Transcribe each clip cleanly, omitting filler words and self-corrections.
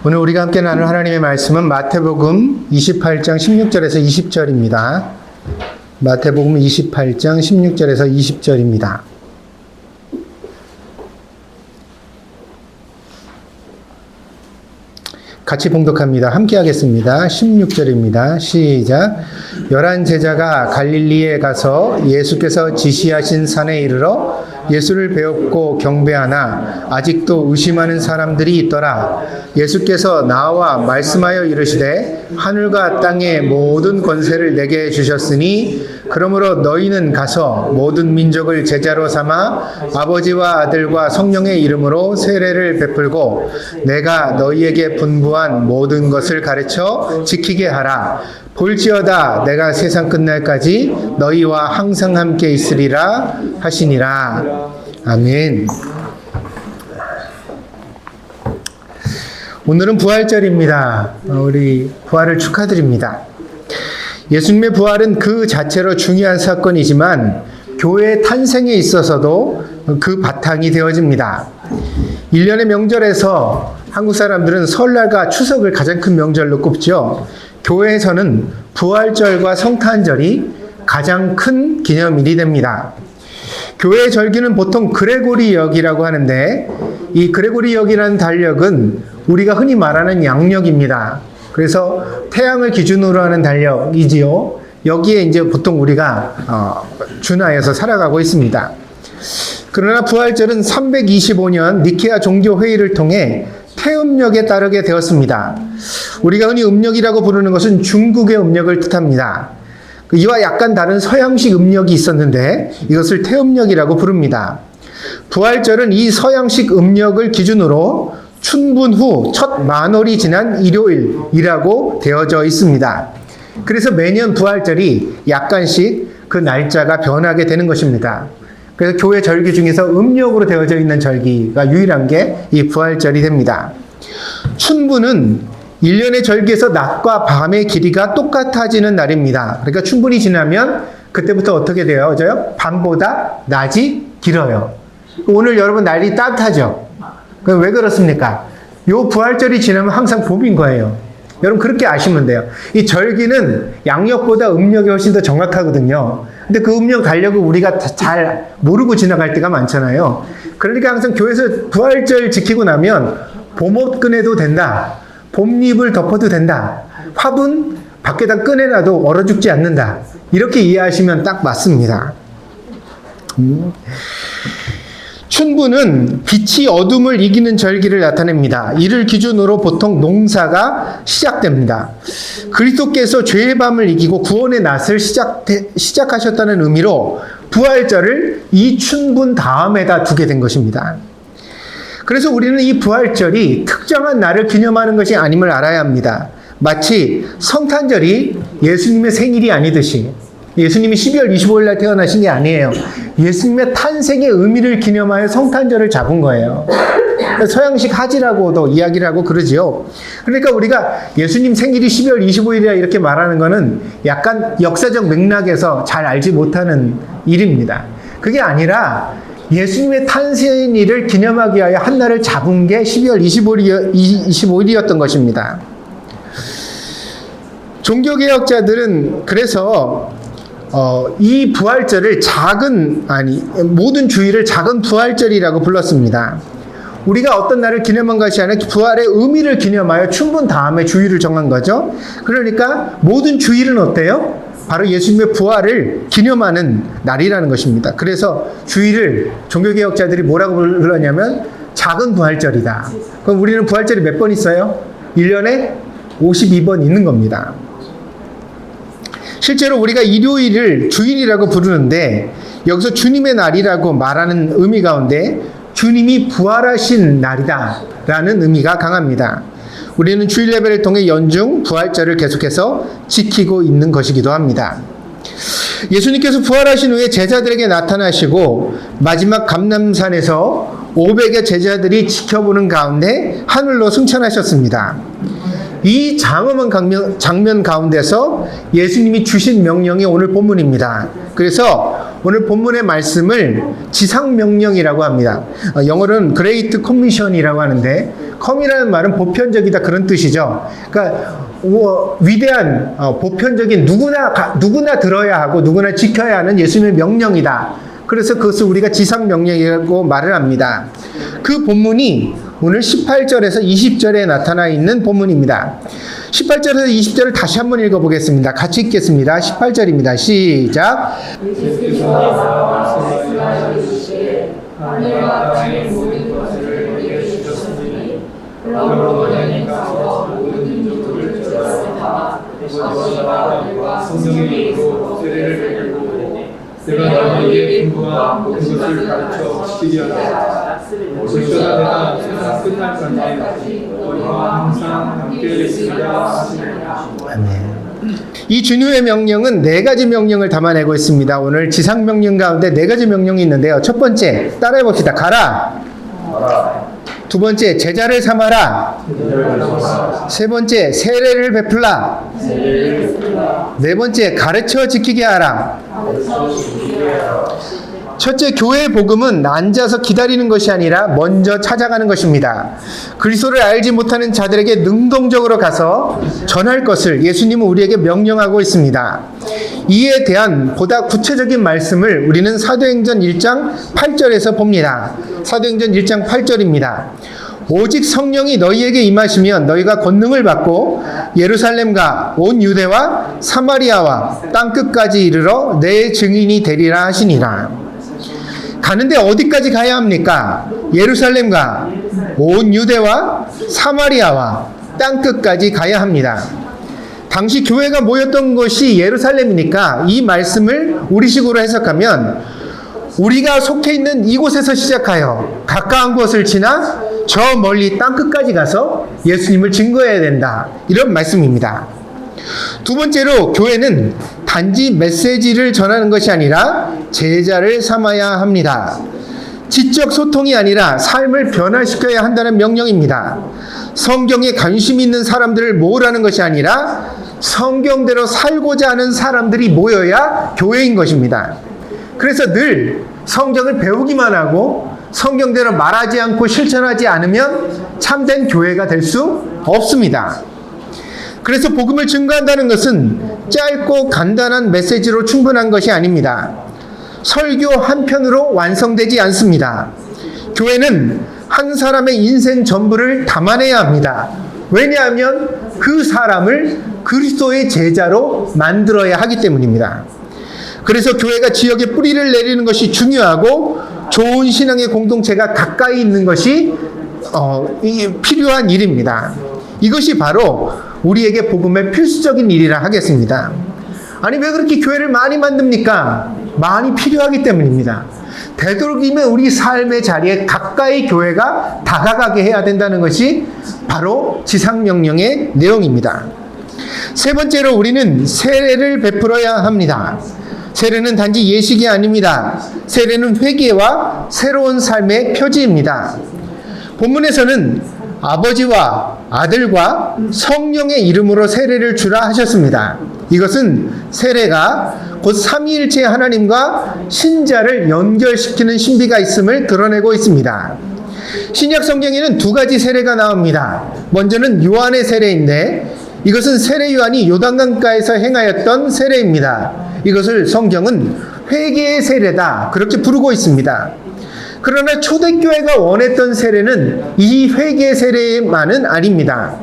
오늘 우리가 함께 나눌 하나님의 말씀은 마태복음 28장 16절에서 20절입니다. 마태복음 28장 16절에서 20절입니다. 같이 봉독합니다. 함께 하겠습니다. 16절입니다. 시작. 11 제자가 갈릴리에 가서 예수께서 지시하신 산에 이르러 예수를 배웠고 경배하나 아직도 의심하는 사람들이 있더라. 예수께서 나와 말씀하여 이르시되 하늘과 땅의 모든 권세를 내게 주셨으니 그러므로 너희는 가서 모든 민족을 제자로 삼아 아버지와 아들과 성령의 이름으로 세례를 베풀고 내가 너희에게 분부한 모든 것을 가르쳐 지키게 하라. 볼지어다 내가 세상 끝날까지 너희와 항상 함께 있으리라 하시니라. 아멘. 오늘은 부활절입니다. 우리 부활을 축하드립니다. 예수님의 부활은 그 자체로 중요한 사건이지만 교회의 탄생에 있어서도 그 바탕이 되어집니다. 1년의 명절에서 한국 사람들은 설날과 추석을 가장 큰 명절로 꼽죠. 교회에서는 부활절과 성탄절이 가장 큰 기념일이 됩니다. 교회의 절기는 보통 그레고리 역이라고 하는데 이 그레고리 역이라는 달력은 우리가 흔히 말하는 양력입니다. 그래서 태양을 기준으로 하는 달력이지요. 여기에 이제 보통 우리가 준하여서 살아가고 있습니다. 그러나 부활절은 325년 니케아 종교회의를 통해 태음력에 따르게 되었습니다. 우리가 흔히 음력이라고 부르는 것은 중국의 음력을 뜻합니다. 이와 약간 다른 서양식 음력이 있었는데 이것을 태음력이라고 부릅니다. 부활절은 이 서양식 음력을 기준으로 춘분 후 첫 만월이 지난 일요일이라고 되어져 있습니다. 그래서 매년 부활절이 약간씩 그 날짜가 변하게 되는 것입니다. 그래서 교회 절기 중에서 음력으로 되어져 있는 절기가 유일한 게 이 부활절이 됩니다. 춘분은 1년의 절기에서 낮과 밤의 길이가 똑같아지는 날입니다. 그러니까 춘분이 지나면 그때부터 어떻게 되어져요? 밤보다 낮이 길어요. 오늘 여러분 날이 따뜻하죠? 그럼 왜 그렇습니까? 요 부활절이 지나면 항상 봄인 거예요. 여러분 그렇게 아시면 돼요. 이 절기는 양력보다 음력이 훨씬 더 정확하거든요. 근데 그 음력 달력을 우리가 잘 모르고 지나갈 때가 많잖아요. 그러니까 항상 교회에서 부활절 지키고 나면 봄옷 꺼내도 된다. 봄잎을 덮어도 된다. 화분 밖에다 꺼내놔도 얼어 죽지 않는다. 이렇게 이해하시면 딱 맞습니다. 춘분은 빛이 어둠을 이기는 절기를 나타냅니다. 이를 기준으로 보통 농사가 시작됩니다. 그리스도께서 죄의 밤을 이기고 구원의 낮을 시작하셨다는 의미로 부활절을 이 춘분 다음에다 두게 된 것입니다. 그래서 우리는 이 부활절이 특정한 날을 기념하는 것이 아님을 알아야 합니다. 마치 성탄절이 예수님의 생일이 아니듯이 예수님이 12월 25일 날 태어나신 게 아니에요. 예수님의 탄생의 의미를 기념하여 성탄절을 잡은 거예요. 서양식 하지라고도 이야기를 하고 그러지요. 그러니까 우리가 예수님 생일이 12월 25일이라 이렇게 말하는 거는 약간 역사적 맥락에서 잘 알지 못하는 일입니다. 그게 아니라 예수님의 탄생일을 기념하기 위하여 한 날을 잡은 게 12월 25일이었던 것입니다. 종교개혁자들은 그래서 이 부활절을 모든 주일을 작은 부활절이라고 불렀습니다. 우리가 어떤 날을 기념한 것이 아니라 부활의 의미를 기념하여 춘분 다음에 주일을 정한 거죠. 그러니까 모든 주일은 어때요? 바로 예수님의 부활을 기념하는 날이라는 것입니다. 그래서 주일을 종교개혁자들이 뭐라고 불렀냐면 작은 부활절이다. 그럼 우리는 부활절이 몇 번 있어요? 1년에 52번 있는 겁니다. 실제로 우리가 일요일을 주일이라고 부르는데 여기서 주님의 날이라고 말하는 의미 가운데 주님이 부활하신 날이다 라는 의미가 강합니다. 우리는 주일 예배를 통해 연중 부활절을 계속해서 지키고 있는 것이기도 합니다. 예수님께서 부활하신 후에 제자들에게 나타나시고 마지막 감람산에서 500의 제자들이 지켜보는 가운데 하늘로 승천하셨습니다. 이 장엄한 장면 가운데서 예수님이 주신 명령이 오늘 본문입니다. 그래서 오늘 본문의 말씀을 지상명령이라고 합니다. 영어로는 Great Commission이라고 하는데 com이라는 말은 보편적이다 그런 뜻이죠. 그러니까 위대한 보편적인 누구나 들어야 하고 누구나 지켜야 하는 예수님의 명령이다. 그래서 그것을 우리가 지상명령이라고 말을 합니다. 그 본문이 오늘 18절에서 20절에 나타나 있는 본문입니다. 18절에서 20절을 다시 한번 읽어보겠습니다. 같이 읽겠습니다. 18절입니다. 시작. 하늘과 땅의 모든 것을 내게 주셨으니 그러므로 너희는 가서 모든 민족을 주셨으나 아버지와 아들과 성령의 이름으로 세례를 베풀고 내가 너희에게 분부한 모든 것을 가르쳐 지키게 하라. 어쩌다 내가 세상 끝날까지 너희와 항상 함께 있으리라 하시니라. 아멘. 이 주님의 명령은 네 가지 명령을 담아내고 있습니다. 오늘 지상명령 가운데 네 가지 명령이 있는데요. 첫 번째, 따라해 봅시다. 가라. 두 번째, 제자를 삼아라. 세 번째, 세례를 베풀라. 네 번째, 가르쳐 지키게 하라. 첫째, 교회의 복음은 앉아서 기다리는 것이 아니라 먼저 찾아가는 것입니다. 그리스도를 알지 못하는 자들에게 능동적으로 가서 전할 것을 예수님은 우리에게 명령하고 있습니다. 이에 대한 보다 구체적인 말씀을 우리는 사도행전 1장 8절에서 봅니다. 사도행전 1장 8절입니다. 오직 성령이 너희에게 임하시면 너희가 권능을 받고 예루살렘과 온 유대와 사마리아와 땅끝까지 이르러 내 증인이 되리라 하시니라. 가는데 어디까지 가야 합니까? 예루살렘과 온 유대와 사마리아와 땅끝까지 가야 합니다. 당시 교회가 모였던 곳이 예루살렘이니까 이 말씀을 우리식으로 해석하면 우리가 속해 있는 이곳에서 시작하여 가까운 곳을 지나 저 멀리 땅끝까지 가서 예수님을 증거해야 된다. 이런 말씀입니다. 두 번째로 교회는 단지 메시지를 전하는 것이 아니라 제자를 삼아야 합니다. 지적 소통이 아니라 삶을 변화시켜야 한다는 명령입니다. 성경에 관심 있는 사람들을 모으라는 것이 아니라 성경대로 살고자 하는 사람들이 모여야 교회인 것입니다. 그래서 늘 성경을 배우기만 하고 성경대로 말하지 않고 실천하지 않으면 참된 교회가 될 수 없습니다. 그래서 복음을 증거한다는 것은 짧고 간단한 메시지로 충분한 것이 아닙니다. 설교 한 편으로 완성되지 않습니다. 교회는 한 사람의 인생 전부를 담아내야 합니다. 왜냐하면 그 사람을 그리스도의 제자로 만들어야 하기 때문입니다. 그래서 교회가 지역에 뿌리를 내리는 것이 중요하고 좋은 신앙의 공동체가 가까이 있는 것이 필요한 일입니다. 이것이 바로 우리에게 복음의 필수적인 일이라 하겠습니다. 아니 왜 그렇게 교회를 많이 만듭니까? 많이 필요하기 때문입니다. 되도록이면 우리 삶의 자리에 가까이 교회가 다가가게 해야 된다는 것이 바로 지상명령의 내용입니다. 세 번째로 우리는 세례를 베풀어야 합니다. 세례는 단지 예식이 아닙니다. 세례는 회개와 새로운 삶의 표지입니다. 본문에서는 아버지와 아들과 성령의 이름으로 세례를 주라 하셨습니다. 이것은 세례가 곧 삼위일체 하나님과 신자를 연결시키는 신비가 있음을 드러내고 있습니다. 신약 성경에는 두 가지 세례가 나옵니다. 먼저는 요한의 세례인데 이것은 세례 요한이 요단강가에서 행하였던 세례입니다. 이것을 성경은 회개의 세례다 그렇게 부르고 있습니다. 그러나 초대교회가 원했던 세례는 이 회개 세례만은 아닙니다.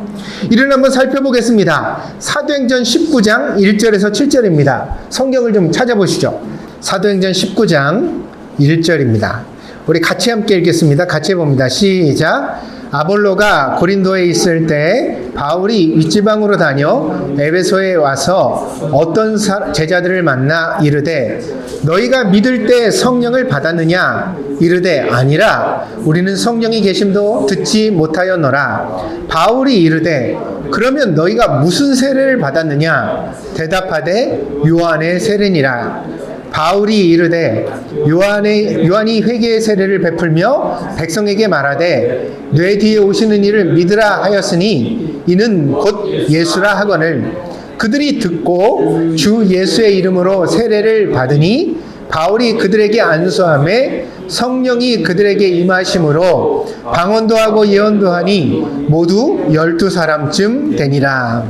이를 한번 살펴보겠습니다. 사도행전 19장 1절에서 7절입니다. 성경을 좀 찾아보시죠. 사도행전 19장 1절입니다. 우리 같이 함께 읽겠습니다. 같이 해봅니다. 시작. 아볼로가 고린도에 있을 때 바울이 윗지방으로 다녀 에베소에 와서 어떤 제자들을 만나 이르되 너희가 믿을 때 성령을 받았느냐? 이르되 아니라 우리는 성령이 계심도 듣지 못하였노라. 바울이 이르되 그러면 너희가 무슨 세례를 받았느냐? 대답하되 요한의 세례니라. 바울이 이르되 요한이 회개의 세례를 베풀며 백성에게 말하되 뇌 뒤에 오시는 이를 믿으라 하였으니 이는 곧 예수라 하거늘 그들이 듣고 주 예수의 이름으로 세례를 받으니 바울이 그들에게 안수함에 성령이 그들에게 임하심으로 방언도 하고 예언도 하니 모두 12사람쯤 되니라.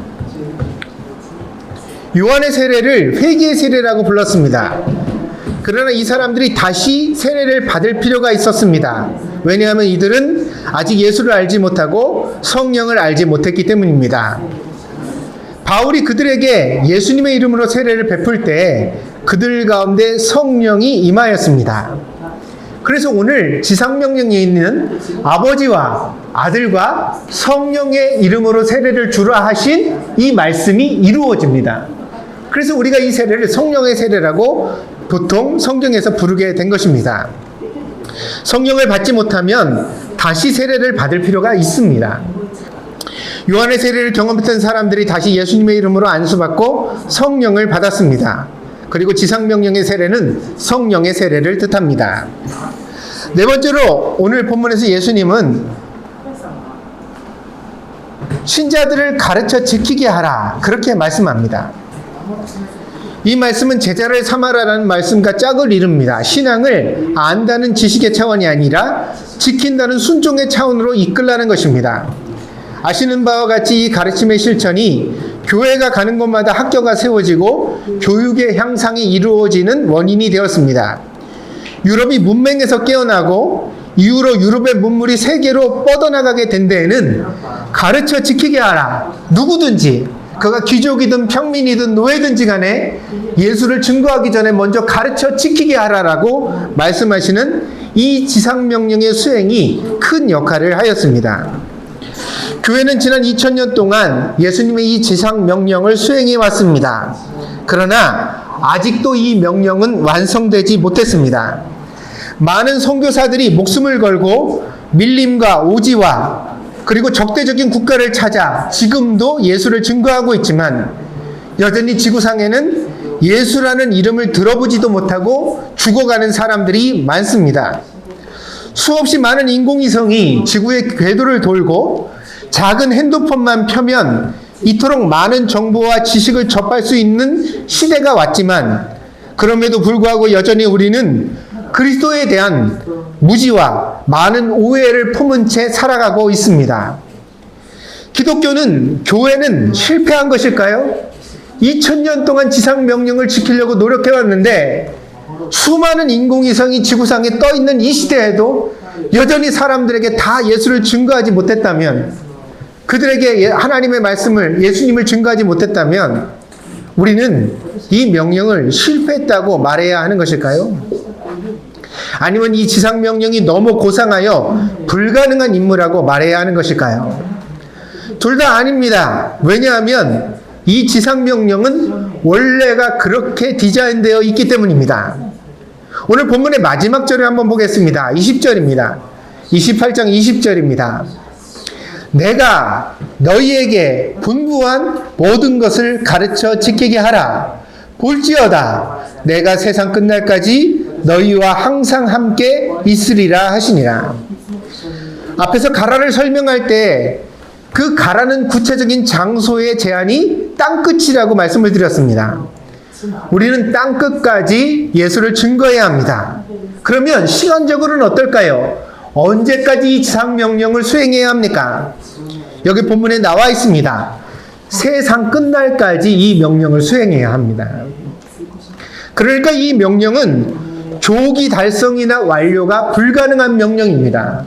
요한의 세례를 회개의 세례라고 불렀습니다. 그러나 이 사람들이 다시 세례를 받을 필요가 있었습니다. 왜냐하면 이들은 아직 예수를 알지 못하고 성령을 알지 못했기 때문입니다. 바울이 그들에게 예수님의 이름으로 세례를 베풀 때 그들 가운데 성령이 임하였습니다. 그래서 오늘 지상명령에 있는 아버지와 아들과 성령의 이름으로 세례를 주라 하신 이 말씀이 이루어집니다. 그래서 우리가 이 세례를 성령의 세례라고 보통 성경에서 부르게 된 것입니다. 성령을 받지 못하면 다시 세례를 받을 필요가 있습니다. 요한의 세례를 경험했던 사람들이 다시 예수님의 이름으로 안수받고 성령을 받았습니다. 그리고 지상명령의 세례는 성령의 세례를 뜻합니다. 네 번째로 오늘 본문에서 예수님은 신자들을 가르쳐 지키게 하라 그렇게 말씀합니다. 이 말씀은 제자를 삼아라라는 말씀과 짝을 이룹니다. 신앙을 안다는 지식의 차원이 아니라 지킨다는 순종의 차원으로 이끌라는 것입니다. 아시는 바와 같이 이 가르침의 실천이 교회가 가는 곳마다 학교가 세워지고 교육의 향상이 이루어지는 원인이 되었습니다. 유럽이 문맹에서 깨어나고 이후로 유럽의 문물이 세계로 뻗어나가게 된 데에는 가르쳐 지키게 하라. 누구든지 그가 귀족이든 평민이든 노예든지 간에 예수를 증거하기 전에 먼저 가르쳐 지키게 하라라고 말씀하시는 이 지상명령의 수행이 큰 역할을 하였습니다. 교회는 지난 2000년 동안 예수님의 이 지상명령을 수행해 왔습니다. 그러나 아직도 이 명령은 완성되지 못했습니다. 많은 선교사들이 목숨을 걸고 밀림과 오지와 그리고 적대적인 국가를 찾아 지금도 예수를 증거하고 있지만 여전히 지구상에는 예수라는 이름을 들어보지도 못하고 죽어가는 사람들이 많습니다. 수없이 많은 인공위성이 지구의 궤도를 돌고 작은 핸드폰만 펴면 이토록 많은 정보와 지식을 접할 수 있는 시대가 왔지만 그럼에도 불구하고 여전히 우리는 그리스도에 대한 무지와 많은 오해를 품은 채 살아가고 있습니다. 기독교는, 교회는 실패한 것일까요? 2000년 동안 지상명령을 지키려고 노력해왔는데 수많은 인공위성이 지구상에 떠있는 이 시대에도 여전히 사람들에게 다 예수를 증거하지 못했다면, 그들에게 하나님의 말씀을, 예수님을 증거하지 못했다면 우리는 이 명령을 실패했다고 말해야 하는 것일까요? 아니면 이 지상명령이 너무 고상하여 불가능한 임무라고 말해야 하는 것일까요? 둘 다 아닙니다. 왜냐하면 이 지상명령은 원래가 그렇게 디자인되어 있기 때문입니다. 오늘 본문의 마지막 절을 한번 보겠습니다. 20절입니다. 28장 20절입니다. 내가 너희에게 분부한 모든 것을 가르쳐 지키게 하라. 볼지어다 내가 세상 끝날까지 너희와 항상 함께 있으리라 하시니라. 앞에서 가라를 설명할 때 그 가라는 구체적인 장소의 제한이 땅끝이라고 말씀을 드렸습니다. 우리는 땅끝까지 예수를 증거해야 합니다. 그러면 시간적으로는 어떨까요? 언제까지 이 지상명령을 수행해야 합니까? 여기 본문에 나와 있습니다. 세상 끝날까지 이 명령을 수행해야 합니다. 그러니까 이 명령은 조기 달성이나 완료가 불가능한 명령입니다.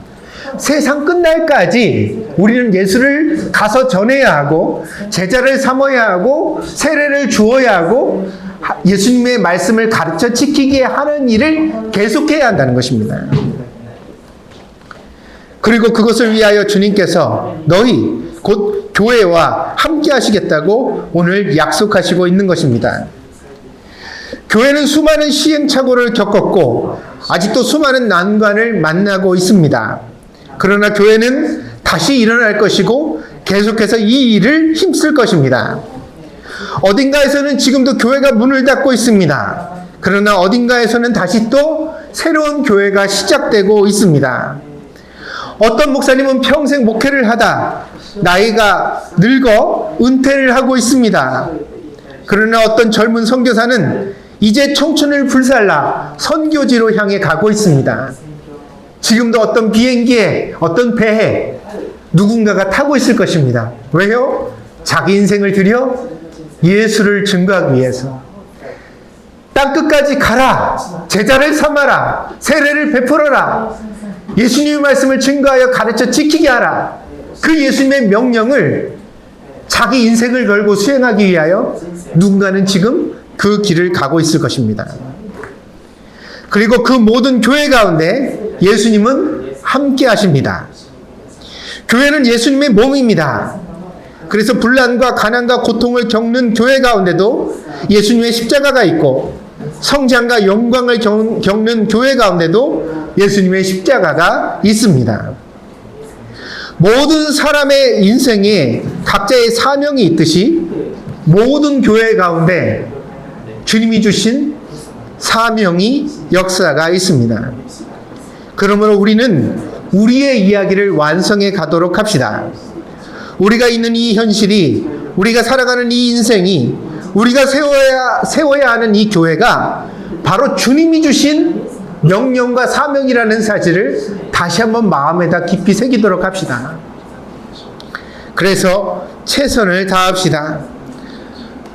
세상 끝날까지 우리는 예수를 가서 전해야 하고 제자를 삼아야 하고 세례를 주어야 하고 예수님의 말씀을 가르쳐 지키게 하는 일을 계속해야 한다는 것입니다. 그리고 그것을 위하여 주님께서 너희 곧 교회와 함께 하시겠다고 오늘 약속하시고 있는 것입니다. 교회는 수많은 시행착오를 겪었고 아직도 수많은 난관을 만나고 있습니다. 그러나 교회는 다시 일어날 것이고 계속해서 이 일을 힘쓸 것입니다. 어딘가에서는 지금도 교회가 문을 닫고 있습니다. 그러나 어딘가에서는 다시 또 새로운 교회가 시작되고 있습니다. 어떤 목사님은 평생 목회를 하다 나이가 늙어 은퇴를 하고 있습니다. 그러나 어떤 젊은 선교사는 이제 청춘을 불살라 선교지로 향해 가고 있습니다. 지금도 어떤 비행기에, 어떤 배에 누군가가 타고 있을 것입니다. 왜요? 자기 인생을 들여 예수를 증거하기 위해서. 땅끝까지 가라, 제자를 삼아라, 세례를 베풀어라, 예수님의 말씀을 증거하여 가르쳐 지키게 하라. 그 예수님의 명령을 자기 인생을 걸고 수행하기 위하여 누군가는 지금 그 길을 가고 있을 것입니다. 그리고 그 모든 교회 가운데 예수님은 함께 하십니다. 교회는 예수님의 몸입니다. 그래서 분란과 가난과 고통을 겪는 교회 가운데도 예수님의 십자가가 있고, 성장과 영광을 겪는 교회 가운데도 예수님의 십자가가 있습니다. 모든 사람의 인생에 각자의 사명이 있듯이 모든 교회 가운데 주님이 주신 사명이, 역사가 있습니다. 그러므로 우리는 우리의 이야기를 완성해 가도록 합시다. 우리가 있는 이 현실이, 우리가 살아가는 이 인생이, 우리가 세워야 하는 이 교회가 바로 주님이 주신 명령과 사명이라는 사실을 다시 한번 마음에다 깊이 새기도록 합시다. 그래서 최선을 다합시다.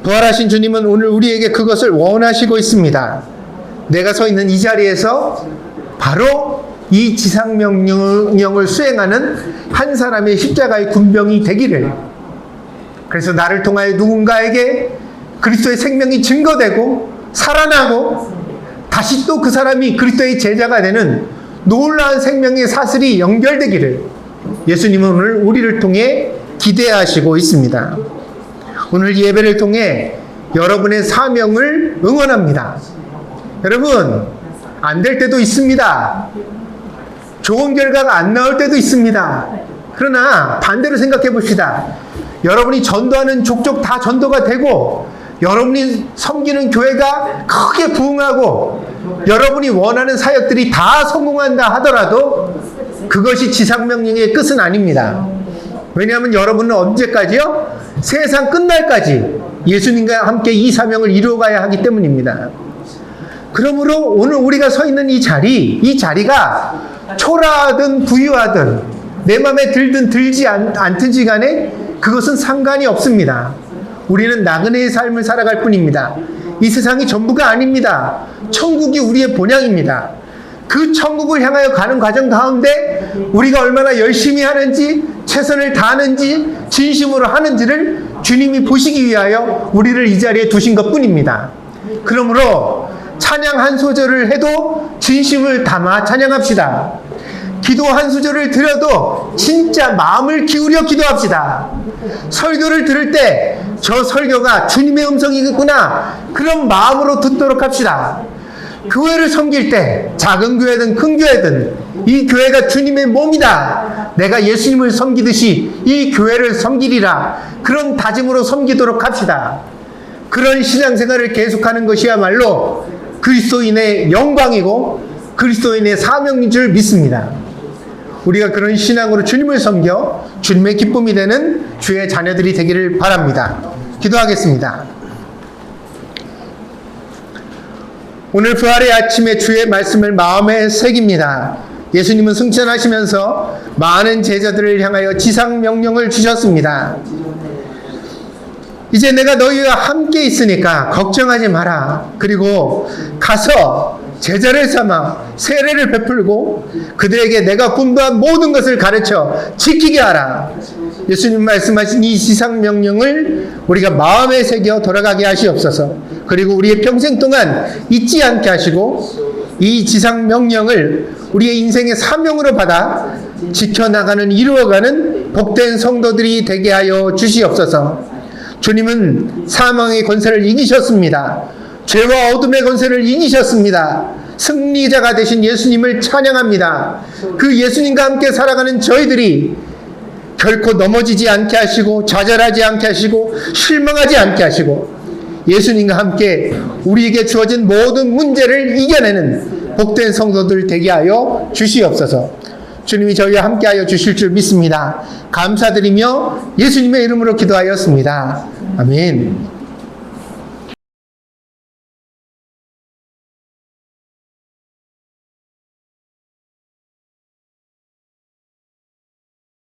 부활하신 주님은 오늘 우리에게 그것을 원하시고 있습니다. 내가 서 있는 이 자리에서 바로 이 지상명령을 수행하는 한 사람의 십자가의 군병이 되기를, 그래서 나를 통하여 누군가에게 그리스도의 생명이 증거되고 살아나고 다시 또 그 사람이 그리스도의 제자가 되는 놀라운 생명의 사슬이 연결되기를 예수님은 오늘 우리를 통해 기대하시고 있습니다. 오늘 예배를 통해 여러분의 사명을 응원합니다. 여러분, 안 될 때도 있습니다. 좋은 결과가 안 나올 때도 있습니다. 그러나 반대로 생각해 봅시다. 여러분이 전도하는 족족 다 전도가 되고, 여러분이 섬기는 교회가 크게 부흥하고, 여러분이 원하는 사역들이 다 성공한다 하더라도 그것이 지상명령의 끝은 아닙니다. 왜냐하면 여러분은 언제까지요? 세상 끝날까지 예수님과 함께 이 사명을 이루어가야 하기 때문입니다. 그러므로 오늘 우리가 서 있는 이 자리가 초라하든 부유하든 내 마음에 들든 들지 않든지 간에 그것은 상관이 없습니다. 우리는 나그네의 삶을 살아갈 뿐입니다. 이 세상이 전부가 아닙니다. 천국이 우리의 본향입니다. 그 천국을 향하여 가는 과정 가운데 우리가 얼마나 열심히 하는지, 최선을 다하는지, 진심으로 하는지를 주님이 보시기 위하여 우리를 이 자리에 두신 것 뿐입니다. 그러므로 찬양 한 소절을 해도 진심을 담아 찬양합시다. 기도 한 소절을 드려도 진짜 마음을 기울여 기도합시다. 설교를 들을 때 저 설교가 주님의 음성이겠구나, 그런 마음으로 듣도록 합시다. 교회를 섬길 때 작은 교회든 큰 교회든 이 교회가 주님의 몸이다, 내가 예수님을 섬기듯이 이 교회를 섬기리라, 그런 다짐으로 섬기도록 합시다. 그런 신앙생활을 계속하는 것이야말로 그리스도인의 영광이고 그리스도인의 사명인 줄 믿습니다. 우리가 그런 신앙으로 주님을 섬겨 주님의 기쁨이 되는 주의 자녀들이 되기를 바랍니다. 기도하겠습니다. 오늘 부활의 아침에 주의 말씀을 마음에 새깁니다. 예수님은 승천하시면서 많은 제자들을 향하여 지상명령을 주셨습니다. 이제 내가 너희와 함께 있으니까 걱정하지 마라. 그리고 가서 제자를 삼아 세례를 베풀고 그들에게 내가 분부한 모든 것을 가르쳐 지키게 하라. 예수님 말씀하신 이 지상명령을 우리가 마음에 새겨 돌아가게 하시옵소서. 그리고 우리의 평생 동안 잊지 않게 하시고 이 지상명령을 우리의 인생의 사명으로 받아 지켜나가는, 이루어가는 복된 성도들이 되게 하여 주시옵소서. 주님은 사망의 권세를 이기셨습니다. 죄와 어둠의 권세를 이기셨습니다. 승리자가 되신 예수님을 찬양합니다. 그 예수님과 함께 살아가는 저희들이 결코 넘어지지 않게 하시고 좌절하지 않게 하시고 실망하지 않게 하시고 예수님과 함께 우리에게 주어진 모든 문제를 이겨내는 복된 성도들 되게 하여 주시옵소서. 주님이 저희와 함께하여 주실 줄 믿습니다. 감사드리며 예수님의 이름으로 기도하였습니다. 아멘.